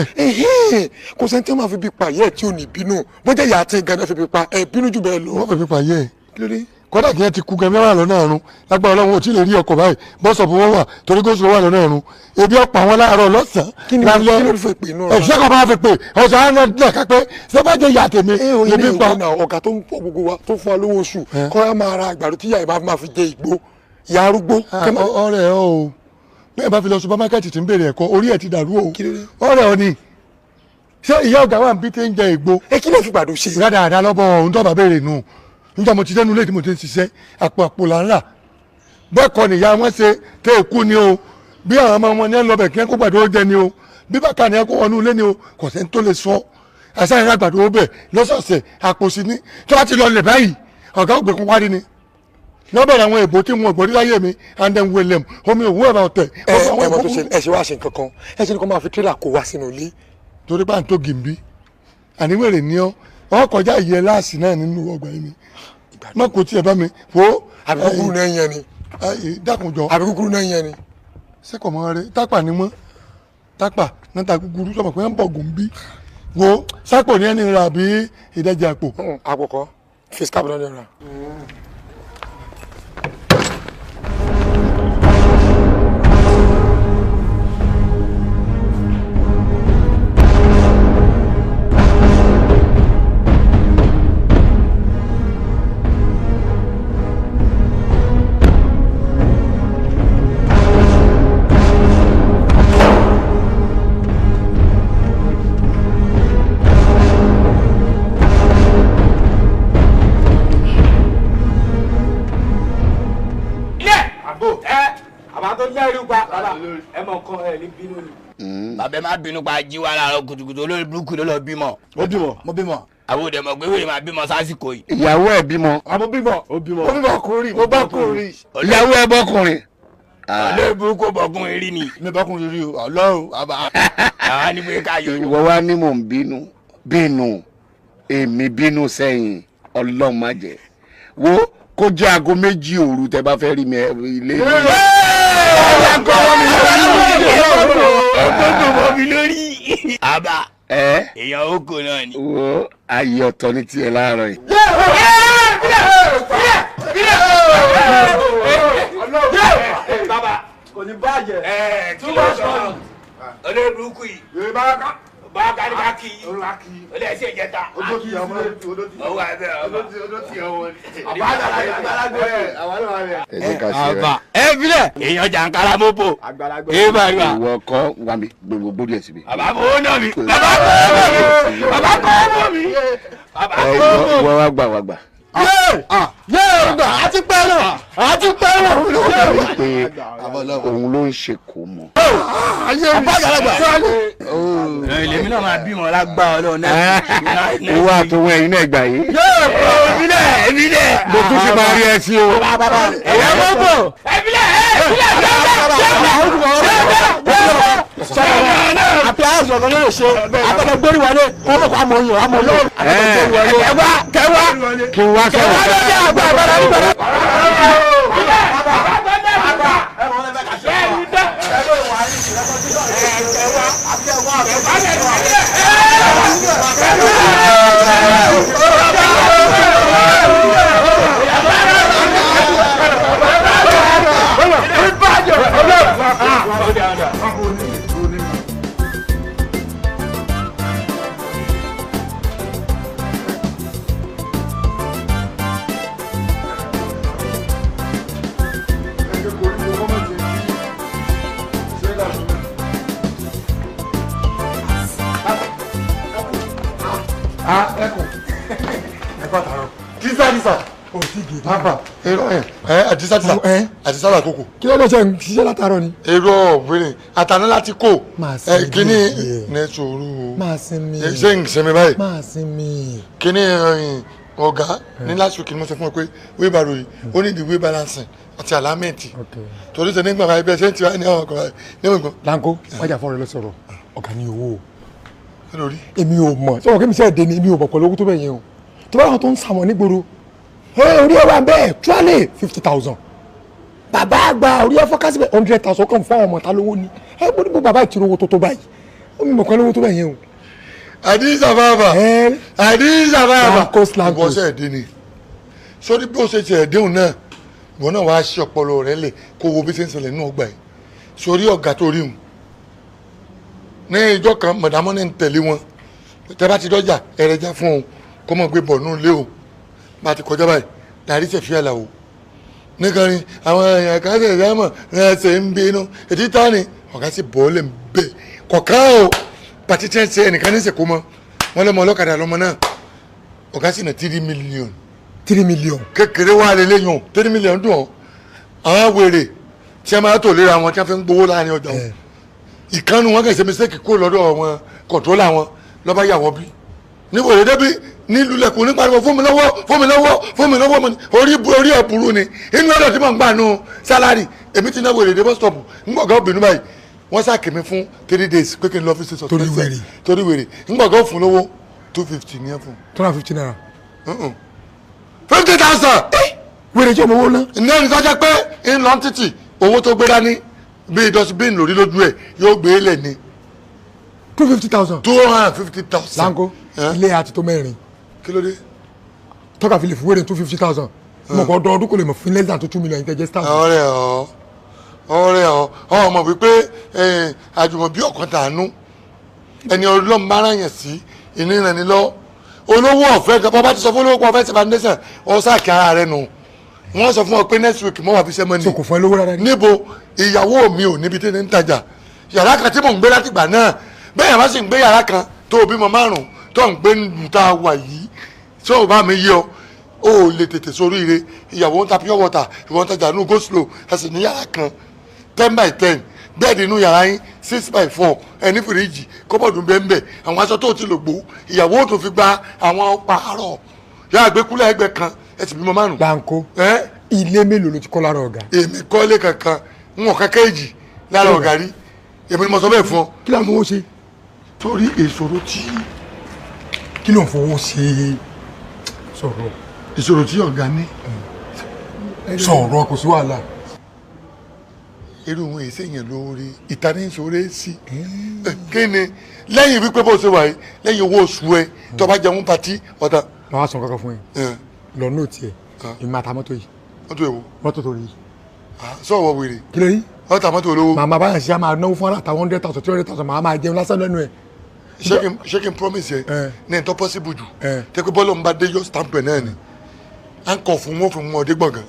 kò sẹ́ni tí wọ́n máa fi bí pa yẹ́ ẹ̀ tí ò ní bínú bójá ìyá àti ìgànnà fi bí pa ẹ̀ bínú jù bẹ́ẹ̀ lọ. wọ́n fẹ́ fi pa yẹ́ ẹ̀ kódà kí ẹ ti kú gẹ́gẹ́ wà lọ́nà ọ̀run lágbára Ọlọ́run ò tí ì lè rí ọkọ̀ báyìí bọ́sọ̀pù wọn wà torí kó sọ wà lọ́nà ọ̀run ebi ọ̀pọ̀ àwọn láàárọ̀ lọ́sàn-án. kí ni ló fi pè náà. ẹ̀ṣẹ́ kan máa fi pè ọ̀sán á náà ká pé ṣé bá jẹ́ ìyá tèmi ebi pa. ọ̀gá tó ń pọ̀ gbogbo wa tó fún wa lówó oṣù kọ́ ẹ máa ra àgbàdo tí ìyá ìbá máa fi jẹ ìgbó ìyá arúgbó. ọ̀rẹ́ o bẹ́ẹ̀ bá fi lọ supamákẹ́tì tí ń béèrè ẹ̀kọ́ orí ẹ̀ ti dàrú o ọ̀rẹ́ o ni ṣé ìyá ọ̀gá wa ń bí tí ń jẹ ìgbó. ẹ kí ló fi gbàdo ṣe. rádàrádà lọ́bọ̀ ohun tó bá béèrè nù nígbà mo ti dẹnu ilé tí mo ti ń ṣiṣẹ́ àpò là ń rà bẹ́ẹ̀ kọ́ nìyá wọn ṣe tẹ́ ẹ kú ni o bí àwọn ọmọ wọn ní ẹ lọ bẹ̀ kí ẹ kó gbàdúrà jẹ ni o bí bàkà ni ẹ kó wọnú ilé ni o kò sẹ́ni tó lè sọ àṣà ìrìn àgbàdo bẹ̀ lọ́sọ̀ọ̀sẹ̀ àpò sí ní tó bá ti lọ lẹ̀ báyìí ọ̀gá ògbé kún wárí ni lọ́bẹ̀rẹ̀ àwọn èbó tí wọn gbọ́dí láyé mi and then William omi òwú ẹ̀rọ ọ̀tẹ̀. ẹ mọ tó ṣe ẹ ṣe wá ṣe nǹkan kan ẹ ṣe ni kó máa fi tírélà kó wá sínú ilé. torí bá ń tó gìmbí àníwèrè ni ọ kọjá ìyẹ láàsì náà nínú ọgbà yìí mi má kò tiẹ̀ bá mi wo. àbí kúkúrú náà yẹn ni. dákunjọ. àbí kúkúrú náà yẹn ni. sẹ́kọ̀ mọ́ rẹ tápà ni mọ́ tápà náà kúkúrú sọ̀rọ̀ pé ń bọ̀ gùn bí. wo sápò ní ẹni ra àbí ìdajì àpò. àpò kọ́ face cap náà ni ra. bàbá má bínú pa jí wa láàárọ̀ kùtùkùtù olórí burúkú ló lọ bímọ. ó bímọ. mo bímọ. àwọn òde mọ̀ pé wèrè máa bímọ sásìkò yìí. ìyàwó ẹ̀ bímọ. àmọ́ bímọ. ó bímọ. ó bímọ ọkùnrin mo bọ́kùnrin. ìyàwó ẹ̀ bọ́kùnrin. olórí burúkú bọ́kùnrin rí ni. mi bọ́kùnrin rí o ọlọ́run àbá. àwa ní pé ká yọ. ìwọ wa ní mò ń bínú èmi bínú sẹ́yìn ọlọ́run má jẹ́ wo kó jẹ́ aago 2 òru tẹ́ bá fẹ́ rí mi ilé. àbá èèyàn oko náà ni. wo ayé ọ̀tọ̀ ní tiẹ̀ láàárọ̀ yìí. bàbá kò ní bàjẹ́. tí wọ́n sọ olórí burúkú yìí. bá kárí ká kí i ó lè ṣe ìjẹta. odó ti yàwó owó abẹ ọba odó ti yàwó ni. àbá àgbàlagbà àwọn náà wà bẹ. ẹ jẹ́ ká ṣe rẹ. àbá ẹ filẹ̀ èèyàn jàǹkárá mọ́pọ̀ èyí bá rí wa. ìwọ kọ́ wà mí gbogbo gbódì ẹ̀ síbi. bàbá kò náà mi bàbá kò náà mi bàbá kò náà mi bàbá kò náà mi. wọ́n wá gbà. yéé gbà àti pẹ́ràn pé òun ló ń ṣe kò mọ̀. èmi náà máa bímọ lágbá Ọlọ́run náà. owó àtòwọ́ ẹ̀yin náà gbà yìí. èmi náà mo tún ṣe máa rí ẹ sí o. ẹ̀yà mọ́tò. Appliance ọ̀gá náà ṣe àtẹ̀kẹ́ gbórí wọlé wọ́n mọ̀ kó amòyìn amòyìn. Kẹwà kí n wá kẹwà. àdìsá làkókò. Kí ló dé ṣe ń ṣiṣẹ́ látàárọ̀ ni? èrò ọ̀gbìn àtàná láti kó kíní ní sòrò máa sinmi ṣé ń sinmi báyìí máa sinmi. kíní ọ̀gá ní last week ni mo sọ fún ọ pé wíbarò yìí ó ní ìdí wíbalancing àti àlámẹ́ǹtì torí ṣe nígbà máa bẹ́ẹ̀ ṣe ń tiwa ní ọkọ̀ níwọ̀n gan. Lanko wájà fọ́ọ̀rẹ́ lọ sọ̀rọ̀ ọ̀gá ní owó o lórí. èmi ò mọ̀ sọ̀rọ̀ kí mi sẹ́ẹ̀ dé ni èmi ò bọ̀ pẹ̀lú owó tó bẹ̀ yẹn o tó bá wọn tó ń sàmọ̀ nígboro orí ẹ̀ wà bẹ́ẹ̀ tíwálé 50,000 bàbá àgbà orí ẹ̀ fọ́kásí bẹ́ẹ̀ 100,000 kàn fún àwọn ọmọ ta lówó ni ẹ gbọ́dọ̀ bó bàbá ìtìrò owó tó báyìí ó mi mọ̀ pẹ̀lú owó tó bẹ̀ yẹn o. àdìsá bàbà Lankos ìbọ̀sẹ̀ ẹ̀dín ni sórí bí ó ṣe ṣe ẹ̀dínwó náà ìwọ náà wàá ṣe ọpọlọ rẹ lè kó wo bí ṣe ń ṣẹlẹ̀ nínú ọgbà yìí sórí ọ̀gá tó rí wọn ní ìjọ kan mọ̀dámọ́ ní tẹ̀lé wọn tẹ́ bá ti dọ́jà ẹ̀rẹ̀já fún òun kó mọ̀ gbé bọ̀ nínú ilé o bá ti kọjá báyìí láàrí ṣe fi àlà o nìkan ni àwọn èèyàn kan ṣe ìdámọ̀ rẹ̀ ṣe ń bínú ètí tá ni ọ̀gá sì bọ́ lè ń bẹ̀ kọ̀ọ̀kan o pàtí tí ń ṣe ẹnìkan ní ìṣèkó mọ́ wọn lọ́mọ ọlọ́kadà lọ́mọ náà ọ̀gá sì ná 3 million. 3 million. kékeré wà lélẹ́yìn 3 million dùn ọ́ àwọn wèrè tí a máa tò léra wọn tí a fi ń gbowó láàrin ọjà wọn ìkànnì wọn kẹsẹ̀ mistake kó lọ́dọ̀ wọn kọ̀tọ́lá wọn lọ́ba yà wọ́n bí ní wèrè débi nílùú lẹ́kùn ní pariwo fún mi lọ́wọ́ mo ní orí ẹ̀ burú ni inú ọ̀dọ̀ tí mo ń gbà nù sálárì èmi ti ná wèrè dé bus stop ńgbọ̀gá obìnrin báyìí wọ́n sàkè mi fún 3 days pé kí n lọ fi ṣe sọ torí wèrè ńgbọ̀gá òfin lówó 250 ní ẹ̀ fún. 250 naira. 50,000. wèrè jẹ́ ọmọ owó ná. ní ẹni tó jẹ́ pé ń lọ títì owó tó gbé dání bíi dustbin lórí lójú ẹ̀ yóò gbé lẹ̀ ní. 250,000. 250,000. Lanko ilé àti tó mẹ́rin. kí ló dé. tọ́ka fi lè fún wèrè 250,000. mo kọ́ ọdún kò lè mọ̀ fún less than 2 million ìtẹ́jẹ́ staff. ọ̀rẹ́ ọmọ wípé àjùmọ̀bí ọ̀kan tàánú ẹni ọlọ́run bá ràn yàn sí ìníran ni lọ olówó ọ̀fẹ́ gan bá ti sọ fún olówó pọ̀ ọ̀fẹ́ foundation ọ̀sáàkì ara rẹ nù wọ́n sọ fún ọ pé next week mọ́ wà fi sẹ́mọ́ ni. so kò fún ẹ lówó rárá ni. níbo ìyàwó mi ò níbi tí ń tajà yàrá kan tí mò ń gbé látìgbà náà bẹ́ẹ̀ yàrá sì ń gbé yàrá kan tó o bímọ 5 tó ń gbé níta wà yìí tí ò bá mi yí ọ ó lè tètè sóríire ìyàwó ń ta pure water ìwọ ń tajà nù go slow ẹ sì ní yàrá kan 10x10 bẹ́ẹ̀dì inú yàrá yín 6x4 ẹni fìríjì kọ́bọ̀dù bẹ́ẹ̀ àwọn aṣọ tó ti lò gbó ìyàwó tó fi gba àwọn pààrọ̀ yàrá àgbékúlẹ̀ ẹgbẹ́ kan ẹ sì bímọ 5. Lanko ilé mélòó ló ti kọ́ lára ọ̀gá. èmi kọ́ ilé kankan ń wọ̀n kankan èjì lára ọ̀gá rí èmi ni mo sọ bẹ́ẹ̀ fún ọ. kí ló ń fowó ṣe. torí ìṣòro tí. kí ló ń fowó ṣe. sọ̀rọ̀. ìṣòro tí ọ̀gá ní. sọ̀rọ̀ kò sí wàhálà. irú wọn èsì yẹn lórí ìtaníṣòro sí. kí ni lẹ́yìn wípé bó ṣe wà yìí lẹ́yìn owó oṣù ẹ tó bá jẹun pati ọ̀tá. màá wá sọ kankan fún yín. lọ nóòtì ẹ ìmọ̀ àtàmọ́tò yìí. mọ́tò èwo. mọ́tò tó rí yìí. sọ̀wọ́ wèrè. kí ló rí. ọ̀tá mọ́tò olówó. màmá báyà ṣe máa náwó fún aláta 100,000 200,000 màá máa jẹun lásán lẹ́nu ẹ̀. ṣé kí n promise ẹ ní ẹ̀tọ́ possible jù tẹ́kọ̀ bọ́ọ̀lù ń bá dé yọ stamp ẹ̀ náà ni à ń kọ̀ fún wọn fún wọn ọdẹ gbọ̀ngàn.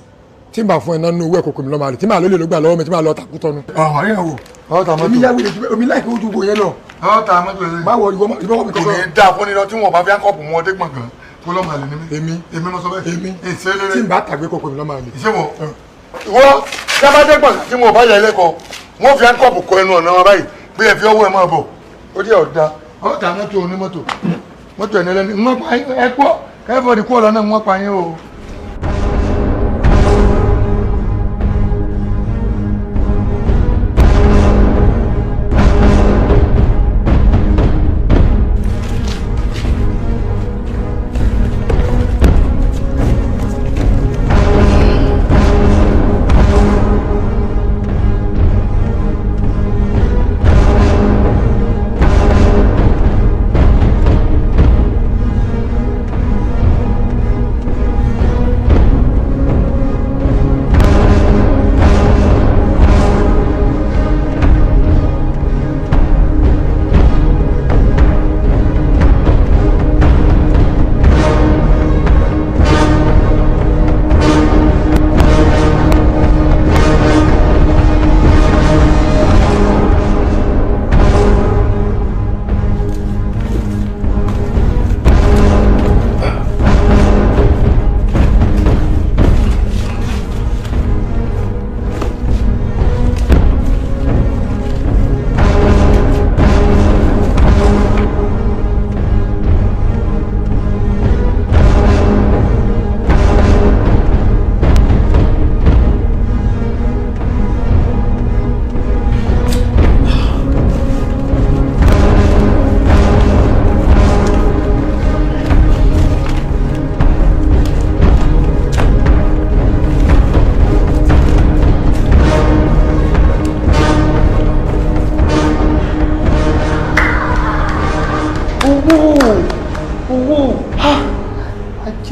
tí n bá fún ẹ náà nínú owó ẹ̀kọ́ mi lọ́ọ́ máa lè tí màá lólè ló gbà lọ́wọ́ mi tí màá lọ takú tọ́nu. ọ̀hún yẹn wò. ọ̀tá mọ́tò. èmi yá wílé omi láìpẹ́ ojú bo yẹn lọ. ọ̀tá mọ́tò ẹ̀. má wọ ìwọ mi kò kọ́kọ́. ní dáa fún nínú tí wọn bá fi à ń kọ̀ fún wọn ọdẹ gbọ̀ngàn kó lọ́ọ́ máa lè ní mi. èmi mo sọ bẹ́ẹ̀. èmi ìṣe lére. tí n bá tàgbé kọ́kọ́ mi lọ́ọ́ máa lè. ìṣe wo ìwọ jábàdé gbọ̀ngàn tí wọn bá yẹ lẹ́kọ̀ọ́ wọn fi à ń kọ̀ kọ ẹnu ọ̀nà wọn báyìí bí ẹ fi ọwọ́ ẹ máa bọ̀ ó jẹ́ ọ̀dà ọ̀tá mọ́tò onímọ́tò mọ́tò ẹ̀ nílẹ̀ ní wọ́n pa ẹ kọ́ kẹ́fọ́ọ̀dì kú ọ̀lọ́ náà wọ́n pa yín o.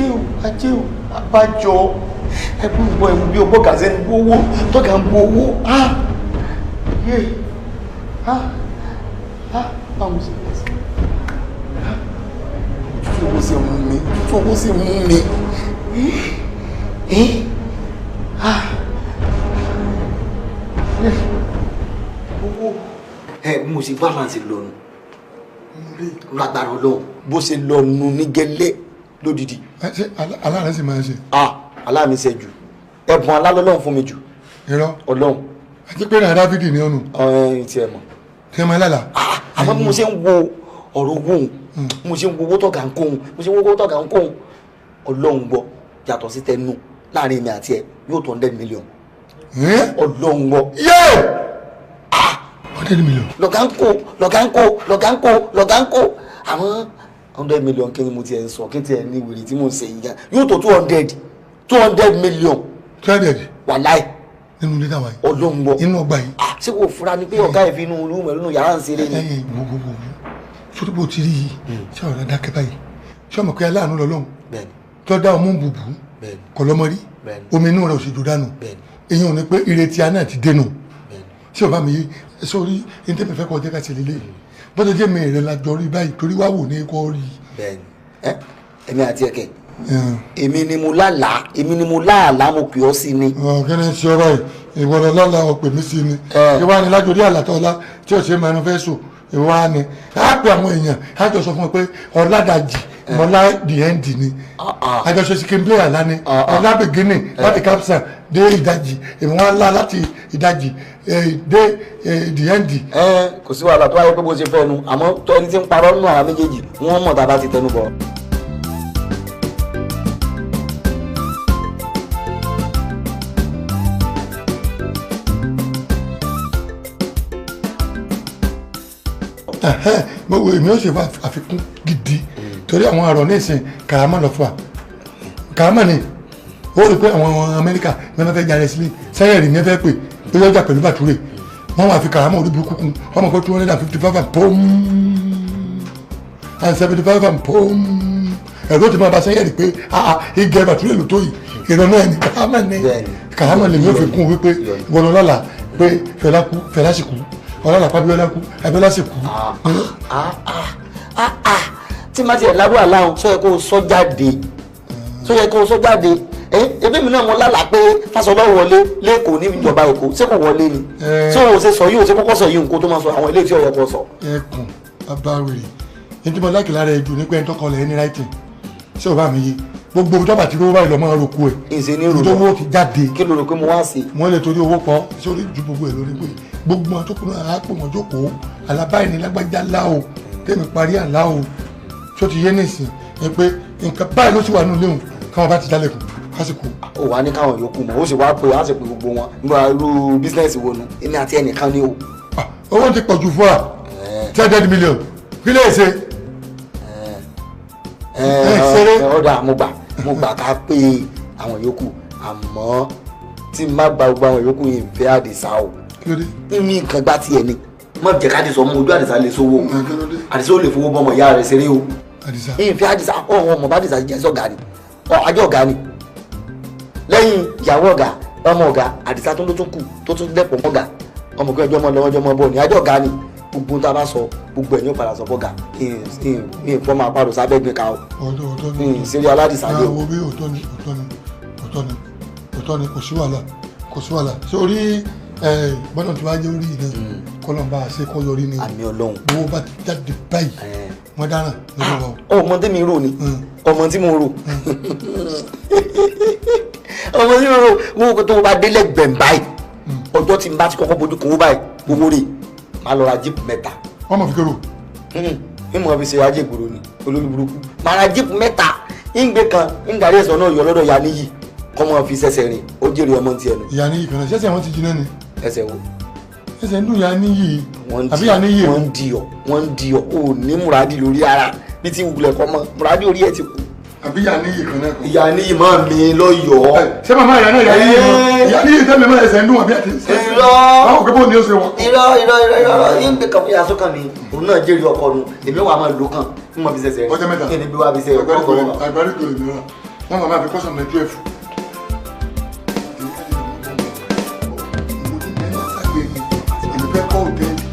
ajé o abájọ ẹbí ìwọ ẹ̀wù bí ọgbọ́n gàzẹ́ ń gbówó tọ́gà ń gbówó báwo ṣe pọ̀ sí fowó sí mú mi bí mo ṣe balance lọ́nu lágbára Ọlọ́run bó ṣe lọ́nu ní gẹ́lẹ́ lódìdí. aláàrẹ sì máa ń ṣe. aláàmì ṣe jù ẹ̀bùn alálọ́lọ́run fún mi jù. irọ́ Ọlọ́run. àti pé náà Dáfídì ní ọ̀nù. tí ẹ mọ̀. tí ẹ máa lálà. àmọ́ bí mo ṣe ń wo ọ̀rọ̀ owó òun mo ṣe ń wo owó tọ̀gà ń kóhun mo ṣe ń wo owó tọ̀gà ń kóhun Ọlọ́run gbọ́ yàtọ̀ sí tẹnu láàrin èmi àti ẹ yóò tó 100 million. Ọlọ́run gbọ́. 100 million. lọ́gà ń kó àwọn 100 million kí ni mo ti ẹ̀ ń sọ kí n ti ẹ̀ ní wèrè tí mo ń ṣe yìí gan yóò tó 200 million. 200. wàláì. nínú ilé táwa yìí. Ọlọ́run gbọ́. inú ọgbà yìí. ṣé kò fura ni pé ọ̀gá ẹ̀ fi inú olú mẹ́rin yàrá ń ṣeré ni. gbogbo sórí bó ti rí yìí ṣé ọ̀rọ̀ dákẹ́ báyìí ṣé ọmọ pé aláàánú lọ́lọ́run tó dá ọmú bùbù kọlọ́mọrí omi inú rẹ̀ ò sì jò dànù èyí ò ní pé ìrètí aná ti dénú ṣé ọba mi yìí sórí ní tẹ́mi fẹ́ kọ́ jẹ́ ká ṣe lélẹ̀ bọ́dọ̀ jẹ́ mi rẹ̀ lájọ rí báyìí torí wá wò ní kọ́ rí. bẹ́ẹ̀ni èmi àti ẹkẹ èmi ni mo láàlá mo pè ọ́ sí ni. kí ni ṣe ọ̀rọ̀ yìí ìwọlọ lọlá ọpẹ mi sí ni kí wàá ní lájọ rí àlàtọlá tí ò ṣe máa ń fẹ́ sùn ìwà ni á pè àwọn èèyàn á jọ sọ fún wọn pé ọ̀làdàjì mọ́lá the end ni àjọṣe sikin player lánìí ọ̀là beginning láti capsa dé ìdajì ìwọ̀n ńlá láti ìdajì dé the end. kò sí wàhálà tó wáyé pé bó ṣe fẹ́ nu àmọ́ tó ẹni tí ń parọ́ nù àwọn méjèèjì wọ́n mọ̀ tá a bá ti tẹnu bọ̀. mo wo èmi ó ṣe àfikún gidi torí àwọn àrò ní ìsìn karama lọ fún wa karama ni ó rí pé àwọn Amẹ́ríkà ní wọ́n fẹ́ jáde sílé Sanyeri ní fẹ́ pè pé yọjà pẹ̀lú bàtúrè wọ́n wà fi karama orí burúkú kún wọ́n mọ̀ pé 255 and pom and 75 and pom ẹ̀rọ ti máa bá Sanyeri pé igi bàtúrè ló tó yìí ìrọ̀nà ẹni karama lèmi ó fi kún wípé wọlọ lọ́la pé Fẹlá sì kú ọlọ́la pàbíọ́lá kú Abíọ́lá sì kú. tí má ti ẹ̀ lábọ́ àláhùn sọ yẹ kó o sọ jáde ẹbí mi náà mo lálàá pé Fáṣọlá wọlé lẹ́kọ̀ọ́ ní ìjọba Èkó ṣé kò wọlé ni tí o ṣe sọ yìí o ṣe kọ́kọ́ sọ yìí nǹkan tó máa sọ àwọn ilé tí o yẹ kó sọ. ẹkùn abáwèrè ní tí mo láàkì lára ẹjù nípa ẹni tó kọlẹ̀ ẹni writing ṣé o bá mi yé gbogbo ìjọba tí owó báyìí lọ máa roko ẹ̀ ìdówó ti jáde kí ló rò pé mo wá sí. wọ́n lè torí owó pọ̀ sórí ju gbogbo ẹ̀ lórí pé gbogbo àwọn tó kúrò àápò wọn jókòó alábáyé ní lágbájá láò tẹ́mi parí àláò tó ti yé nìsín ẹ pé nǹkan báyìí ló sì wà nínú léwu káwọn bá ti dálẹ̀kùn lásìkò. ó wà ní káwọn yòókù mọ̀ ó sì wá pé á sì pé gbogbo wọn nígbà irú bísíǹsì wo nu èmi àti ẹnìkan ni o. owó ti pọ̀ jù fún wa 200 million kí lè ṣe. ọ̀dà mo gbà ká pé àwọn yòókù àmọ́ tí má gba gbogbo àwọn yòókù yìí fẹ́ Àdìsá o ní nǹkan gbá tiẹ̀ ni mọ̀ jẹ́ ká Àdìsá mú ojú Àdìsá lè sówó Àdìsá ó lè fowó bọ́mọ ìyá rẹ̀ ṣeré o ìfẹ́ Àdìsá ọmọ bá Àdìsá jẹ́ sọ́gà ni ajọ́ ọ̀gá ni lẹ́yìn ìyàwó ọ̀gá ọmọ ọ̀gá Àdìsá tó ló tún kù tó tún lẹ́pọ̀ mọ́gà ọmọ kí ọjọ́ mọ́ lọ́wọ́ ọjọ́ mọ́ bọ́ ni ajọ́ ọ̀gá ni gbogbo tá a bá sọ gbogbo ẹ̀ ní padà sọ fọ́gà ní ìfọ́ máa pàrọ̀ sábẹ́ gbé ká o ìṣeré aládìsá yóò. àwọn bí òótọ́ ni kò sí wàhálà sórí gbọ́dọ̀ tí wàá jẹ́ orí yìí náà kọ́lọ́mbà ṣe kọ́ yọrí ni àmì Ọlọ́run owó bá jáde báyìí wọ́n dáná lọ́wọ́ wa. ọmọ tí mi rò ni ọmọ tí mo rò ọmọ tí mo rò mo kò tó bá délẹ̀ gbẹ̀m báyìí ọjọ́ tí n bá ti kọ́kọ́ bójú kò wó báyìí gbogbo rè máa lọ ra jíìpù 3. wọ́n mọ̀ fi kérò. ìmọ̀ fi ṣe ajé ìgboro ni olórí burúkú máa ra jíìpù 3 ìgbé kan ìgbàrí ẹ̀sọ́ náà yọ lọ́dọ̀ ya níyì kọ́mọ fi ṣẹ̀ṣẹ̀ rìn ó jèrè ọmọ ti ẹnu. ìyá níyì kan náà ṣẹ̀ṣẹ̀ wọn ti jiná ni. ẹsẹ̀ wo. ẹsẹ̀ ń dùn ya níyì àbí ya níyì. wọ́n ń di ọ̀ ò ní múradì lórí ara bí ti wulẹ̀ kọ́ mọ́ múradì orí ẹ̀ ti kú. àbí ya níyì kan náà. ìyá níyì máa mi lọ́yọ̀ọ́. ṣé màmá ìyá náà ìyá níyì mọ́ ìyá níyì tẹ́lẹ̀ mọ́ ẹsẹ̀ ń dùn àbí àti báwo pé bóun ni ó ṣe wọ́n. irọ́ yín gbé kan fún yàtọ̀ kan mi òun náà jẹ́rìí ọkọ nu èmi wà máa lò kàn ń mọ̀ fi ṣẹ̀ṣẹ̀ ọjọ́ mẹ́ta kí ni bí wàá fi ṣe ọkọ. àgbáríkò ìnira wọ́n máa fi kọ́sọ̀ mẹ́jọ ẹ̀fù. èmi fẹ́ kọ́ òtẹ́ẹ̀lì.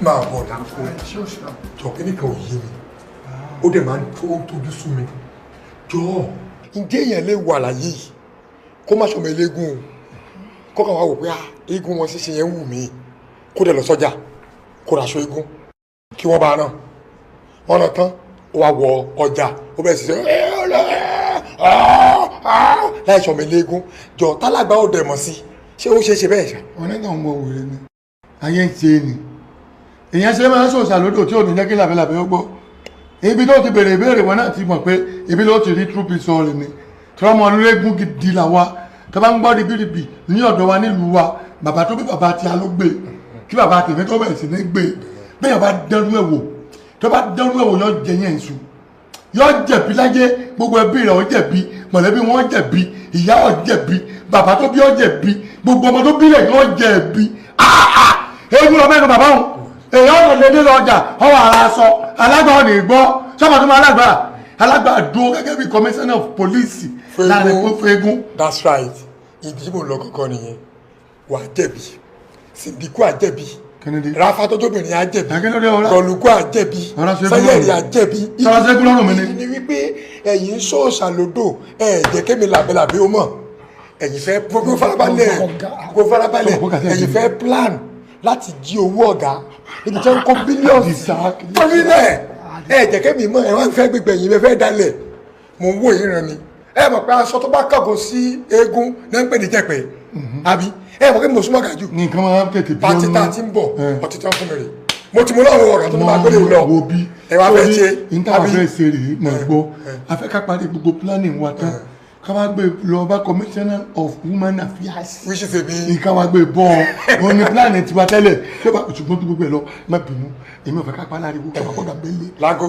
máa bọ̀ dáko jọ kíní kan ò yé mi ó dẹ̀ máa ń tójú sú mi jọ ǹjẹ́ èèyàn lè wà láyé yìí kó má ṣọmọ eléégún o kọ́kàn wá wò pé eégún wọn ṣíṣe yẹn wù mí kó dẹ̀ lọ sọ́jà kó raṣọ eégún kí wọ́n bá rán ọ̀nà tán ó wá wọ ọjà ó bẹ̀rẹ̀ sí ṣe láì ṣọmọ eléégún jọ tálágbá ó dẹ̀ mọ̀ sí ṣé ó ṣe bẹ́ẹ̀ ṣá. ọ̀nẹ́gà ń wọ wèrè ni ayé ń ṣe ni èèyàn ṣe máa ń sòṣà lódò tí ò ní jẹ́ kí làbẹ́làbẹ́ ó gbọ́ ibi tó ti bèrè ìbéèrè wọn náà ti mọ̀ pé ibi ló ti rí true peace ọ̀rẹ́ ni tí wọ́n mọ olóògùn gidi là wa tó bá ń gbọ́ ribiribi ní ọ̀dọ̀ wa nílùú wa bàbá tó bí bàbá tí a ló gbé kí bàbá tèmi tó bẹ̀rẹ̀ sí ní gbé bẹ́ẹ̀ bá dẹ́rú ẹ̀ wò tó bá dẹ́rú ẹ̀ wò yọ jẹ yẹn sùn yọ jẹ̀bi láyé gbogbo ẹbí rẹ̀ ó jẹ̀bi mọ̀lẹ́bí wọn jẹ̀bi ìyá ó jẹ̀bi bàbá tó bí ó jẹ̀bi gbogbo ọmọ tó bí rẹ̀ yọ jẹ̀bi eégún lọ mẹ́nu bàbá wọn èèyàn ọ̀nà lè nílò ọjà ọwọ́ ara sọ alágbà ọ̀nà ìgbọ́ sọ́mọ̀ tó máa alágbà dúró gẹ́gẹ́ bí commissioner of police láàrin kó fẹ́gún. That's right ibi tí mo lọ kankan nìyẹn wà á jẹ̀bi Sìndíkù á jẹ̀bi Rafa tójóbìnrin á jẹ̀bi Gọ̀lùkù á jẹ̀bi Sanyeri á jẹ̀bi ìdí ni wípé ẹ̀yin ṣòòṣà lódò jẹ́ kémi làbẹ́làbẹ́ ó mọ̀ ẹ̀yin fẹ́ gbogbo farabalẹ̀ ẹ̀yin fẹ́ plan láti jí owó ọ̀gá ibi tí wọ́n kó bílíọ̀nù torílẹ̀ jẹ́ kémi mọ̀ ẹ̀ wá fẹ́ gbígbẹ̀ yìí fẹ́ dalẹ̀ mò ń wò yín ràn ni ẹ mọ̀ pé aṣọ tó bá kàgò sí eégún náà ń pè ní jẹ̀pẹ̀ àbí ẹ mọ̀ pé mo súnmọ́ gàjú nǹkan máa ń tètè bí pàtí tá a ti ń bọ̀ ọtí tí wọ́n fún mi rè mo ti mú lọ́wọ́ ọ̀gá tó ní máa gbélé lọ ẹ wá fẹ́ ṣe àbí fẹ́ ṣe rèé mọ̀ gbọ́ afẹ́ ká parí gbogbo planning wa tán ká wá gbé lọ bá commissioner of women affairs wíṣí ṣèbí nǹkan wá gbé bọ́ ọ ní plan tiwa tẹ́lẹ̀ tó bá ṣùgbọ́n tó gbogbo ẹ̀ lọ má bínú èmi ò fẹ́ ká parí ariwo ẹ̀ kọ́kọ́ dàbẹ́ lé. lágó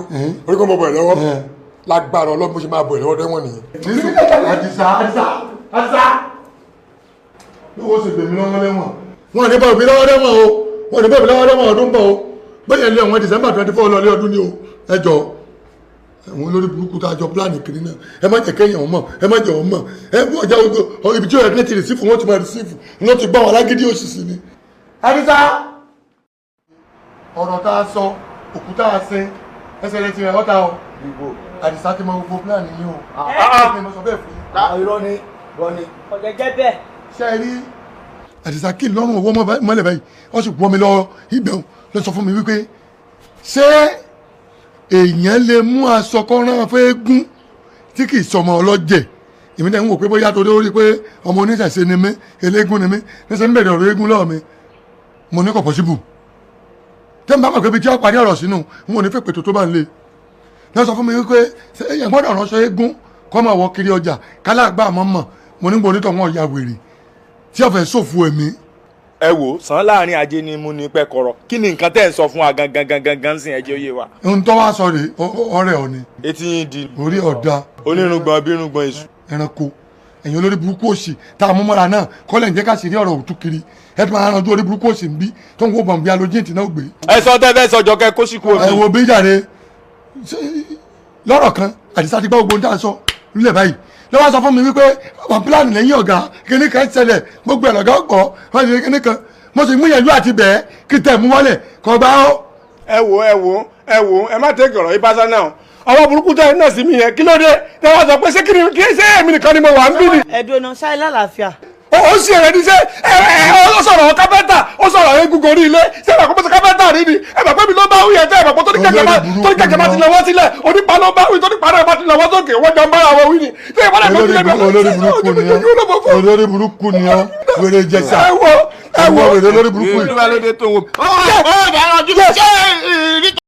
orí kò mọ bọ̀ ẹ̀ lọ́wọ́ lágbára ọlọ́run bó ṣe máa bọ̀ ẹ̀ lọ́wọ́ dẹ́wọ̀n nìyẹn. Àdìsá lówó ṣe gbèmí lọ́wọ́ lẹ́wọ̀n wọn ní bọ̀ mí lọ́wọ́ dẹ́wọ̀n o wọn ní bọ̀ mí lọ́wọ́ dẹ́wọ̀n ọdún bọ̀ o bóyá ilé ọ̀wọ́n December 24 lọ́lé ọdún ni o ẹ jọ àwọn olórí burúkú tá a jọ pílánì kiri náà ẹ má jẹ́ kéèyàn mọ̀ ẹ má jẹ́ wọn mọ̀ ẹ mú ọjà ibi tí ó yẹ kí ní ti rìsífù wọn ti máa rìsífù ní ó ti gbọ́ wọn alágídí òṣìṣì ni. Àdìsá ọ̀rọ̀ tá a sọ òkúta a ṣe ẹsẹ̀ lè ti rẹ̀ ọ́ta o Àdìsá ti mọ gbogbo pílánì yín o ẹ mo sọ bẹ́ẹ̀ fún yín. irọ́ ni ọ̀gẹ̀gẹ̀ bẹ́ẹ̀. ṣe é rí Àdìsá kí lọ́rùn owó mọ́lẹ̀ báyìí wọ́n sì wọ́ mi lọ ibẹ̀ lọ sọ fún mi wípé ṣé èèyàn lè mú aṣọ kọ́rán fẹ́ẹ́gún tí kì í sọmọ ọlọ́jẹ̀ èmi náà ń wò pé bóyá torí ó rí pé ọmọ oníṣẹ̀ṣe ni mí eléégún ni mí níṣẹ́ ń bẹ̀rẹ̀ ọ̀rọ̀ eégún lọ́wọ́ mi mo ní kò pọ́síbù tẹ́ ń bá mọ̀ pé ibi tí wọ́n parí ọ̀rọ̀ sínú n ò ní fẹ́ pètò tó bá ń le náà sọ fún mi wípé èèyàn gbọ́dọ̀ ránṣọ eégún kọ́ máa wọ kiri ọjà kálàgbà àmọ́ mọ̀ mo ní gbòónítọ̀ wọn ya wèrè tí ọ̀fẹ́ ṣòfò ẹ̀mí. ẹ wò sàn láàrin ajé ni mú ni pẹ́ kọ̀rọ̀ kí ni nǹkan tẹ́ ẹ̀ ń sọ fún wa gangan sí ẹjẹ́ òye wa. ohun tó wá sọ rèé ọ̀rẹ́ ọ ni. etí yín di. orí ọ̀dà. onírùngbọ̀n bírùngbọ̀n èṣù. ẹranko ẹ̀yin olórí burúkú òsì tá a mú mọ́ra náà kọ́lẹ̀ ń jẹ́ ká sì rí ọ̀rọ̀ òtún kiri ẹ ti máa ránjú orí burúkú òsì ń bí tó ń wó bọ̀m̀bí alójìntì náà gbé. ẹ sọ tẹ́fẹ́ sọjọ́ kẹ kó sì kú omi. ẹ wo bí jàre lọ́rọ̀ kan Àdìsá ti gbọ́ gbogbo ohun tá a sọ lulẹ̀ báyìí lọ́wọ́ sọ fún mi wípé àwọn pílánì lẹ́yìn ọ̀gá kíní kan ṣẹlẹ̀ gbogbo ẹ̀ lọ́gá ọ̀pọ̀ wọ́n ti kíní kan mo sì mú yẹn lú àti bẹ́ẹ̀ kí tẹ̀ mú wọlé kọ́ bá ó. ẹ wo ẹ má tẹ́kì ọ̀rọ̀ yìí pásá náà ọwọ́ burúkú tẹ́ ẹ náà sí mi yẹn kí ló dé tẹ́ wọ́n sọ pé ṣé èmi nìkan ni mo wà ń bí ni. ẹ̀dùn ọ̀nà ṣáà lálàáfíà. ó sì rẹ̀ ní sẹ́ ó sọ̀rọ̀ kápẹ́ntà ó sọ̀rọ̀ egungun orí ilé ṣé ẹ bá pẹ́ kápẹ́ntà rí ni ẹ bá pẹ́ mi ló bá wí ẹ̀ tẹ́ ẹ bá pẹ́ tó ní kẹ̀kẹ́ bá ti lọ́wọ́ sílẹ̀ onípa ló bá wí tó ní parẹ́ bá ti lọ́wọ́ sókè wọ́n jọ ń bára wọn wí ni. olórí burúkú ni ọ wèrè jẹsà ẹ wo wèrè olórí burúkú yìí.